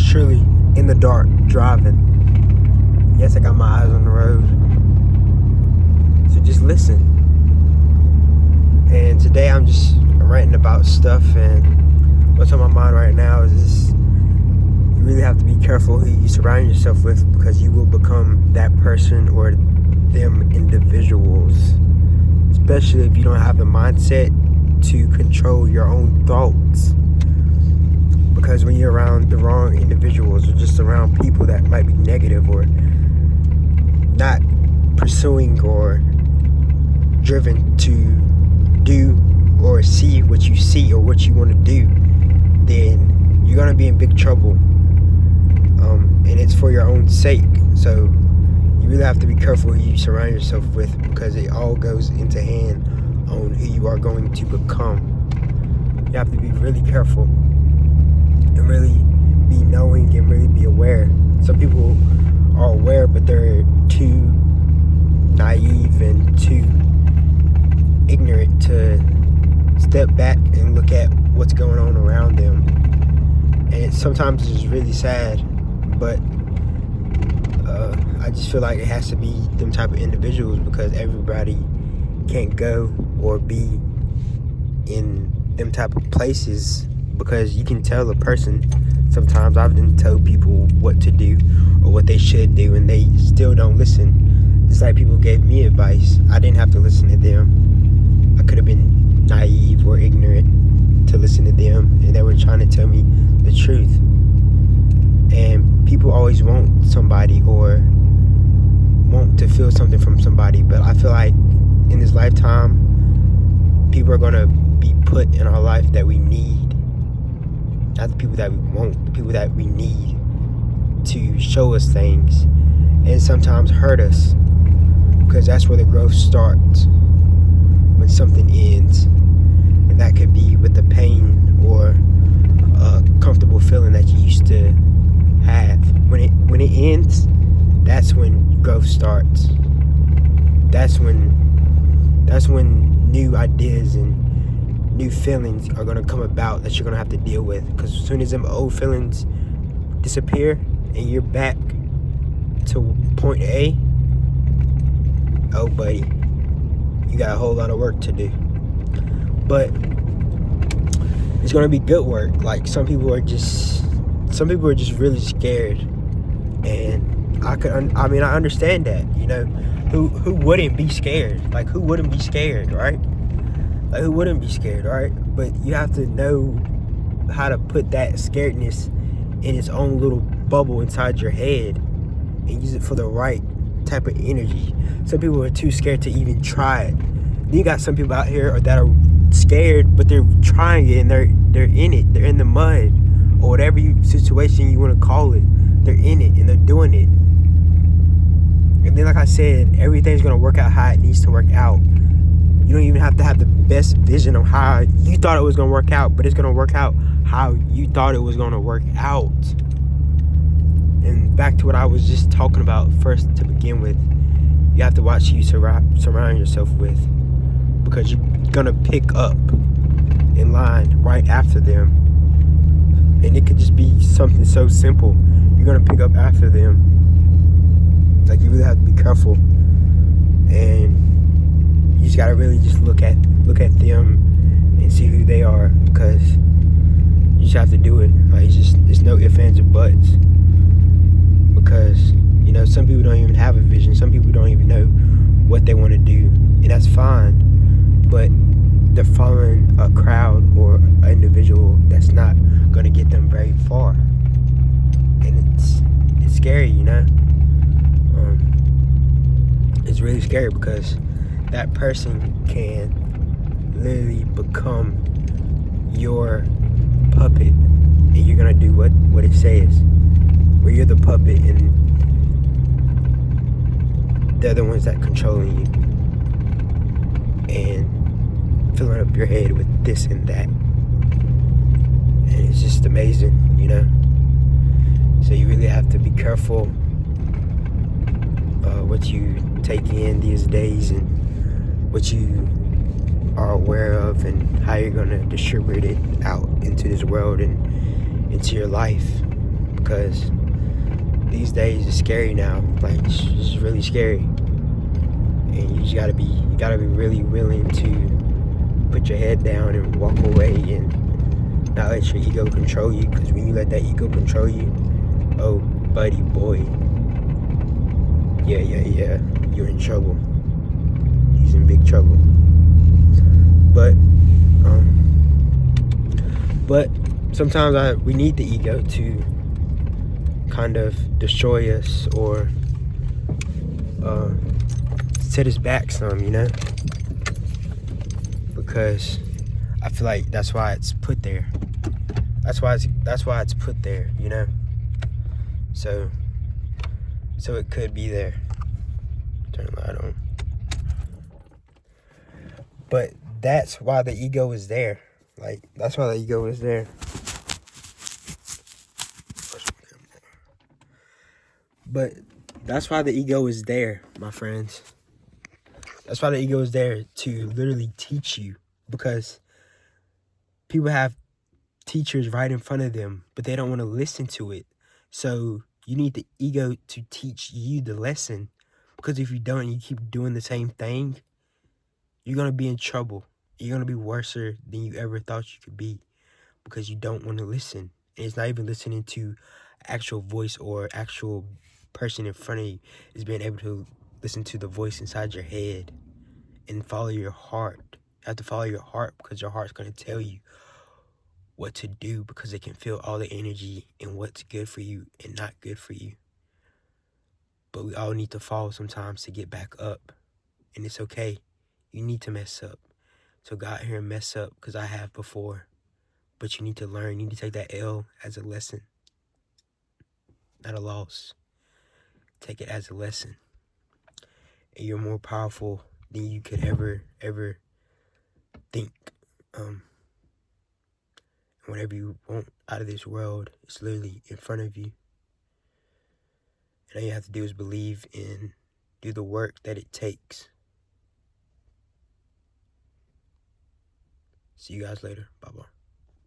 truly in the dark driving. Yes, I got my eyes on the road. So just listen. And today I'm just writing about stuff, and what's on my mind right now is this: you really have to be careful who you surround yourself with, because you will become that person or them individuals. Especially if you don't have the mindset to control your own thoughts. Because when you're around the wrong individuals, or just around people that might be negative or not pursuing or driven to do or see what you see or what you want to do, then you're going to be in big trouble. And it's for your own sake. So you really have to be careful who you surround yourself with, because it all goes into hand on who you are going to become. You have to be really careful and really be knowing and really be aware. Some people are aware, but they're too naive and too ignorant to step back and look at what's going on around them. And sometimes it's really sad, but I just feel like it has to be them type of individuals, because everybody can't go or be in them type of places, because you can tell a person. Sometimes I've done told people what to do or what they should do, and they still don't listen. It's like people gave me advice. I didn't have to listen to them. I could have been naive or ignorant to listen to them, and they were trying to tell me the truth. And people always want somebody or want to feel something from somebody, but I feel like in this lifetime, people are going to be put in our life that we need. Not the people that we want, the people that we need to show us things and sometimes hurt us, because that's where the growth starts, when something ends. And that could be with the pain or a comfortable feeling that you used to have. When it ends, that's when growth starts. That's when new ideas and new feelings are going to come about that you're going to have to deal with. Because as soon as them old feelings disappear and you're back to point A, oh buddy, you got a whole lot of work to do. But it's going to be good work. Like some people are just really scared, and I understand that. Who wouldn't be scared? Like, who wouldn't be scared, right? Like, who wouldn't be scared, right? But you have to know how to put that scaredness in its own little bubble inside your head and use it for the right type of energy. Some people are too scared to even try it. Then you got some people out here that are scared, but they're trying it, and they're in it. They're in the mud, or whatever situation you want to call it. They're in it, and they're doing it. And then, like I said, everything's going to work out how it needs to work out. You don't even have to have the best vision of how you thought it was going to work out, but it's going to work out how you thought it was going to work out. And back to what I was just talking about first to begin with, you have to watch who you surround yourself with, because you're going to pick up in line right after them. And it could just be something so simple. You're going to pick up after them. Like, you really have to be careful. And you just gotta really just look at them and see who they are, because you just have to do it. Like, there's no ifs, ands, or buts, because some people don't even have a vision. Some people don't even know what they want to do, and that's fine. But they're following a crowd or an individual that's not gonna get them very far, and it's scary, It's really scary, because that person can literally become your puppet, and you're gonna do what it says. Where you're the puppet and they're the ones that controlling you and filling up your head with this and that. And it's just amazing, So you really have to be careful what you take in these days, and what you are aware of, and how you're going to distribute it out into this world and into your life. because these days it's scary now. Like, it's just really scary. And you gotta be really willing to put your head down and walk away and not let your ego control you. Because when you let that ego control you, oh, buddy boy, yeah, you're in trouble. He's in big trouble. But sometimes we need the ego to kind of destroy us or set us back some, you know? Because I feel like that's why it's put there. That's why it's put there, you know? So it could be there. Turn the light on. But that's why the ego is there. Like, that's why the ego is there. But that's why the ego is there, my friends. That's why the ego is there, to literally teach you. Because people have teachers right in front of them, but they don't want to listen to it. So you need the ego to teach you the lesson. Because if you don't, you keep doing the same thing, you're going to be in trouble. You're going to be worse than you ever thought you could be. Because you don't want to listen. And it's not even listening to actual voice or actual person in front of you. It's being able to listen to the voice inside your head and follow your heart. You have to follow your heart, because your heart's going to tell you what to do, because it can feel all the energy and what's good for you and not good for you. But we all need to fall sometimes to get back up. And it's okay. You need to mess up. So go out here and mess up, because I have before. But you need to learn. You need to take that L as a lesson, not a loss. Take it as a lesson. And you're more powerful than you could ever think. Whatever you want out of this world, it's literally in front of you. And all you have to do is believe and do the work that it takes. See you guys later. Bye-bye.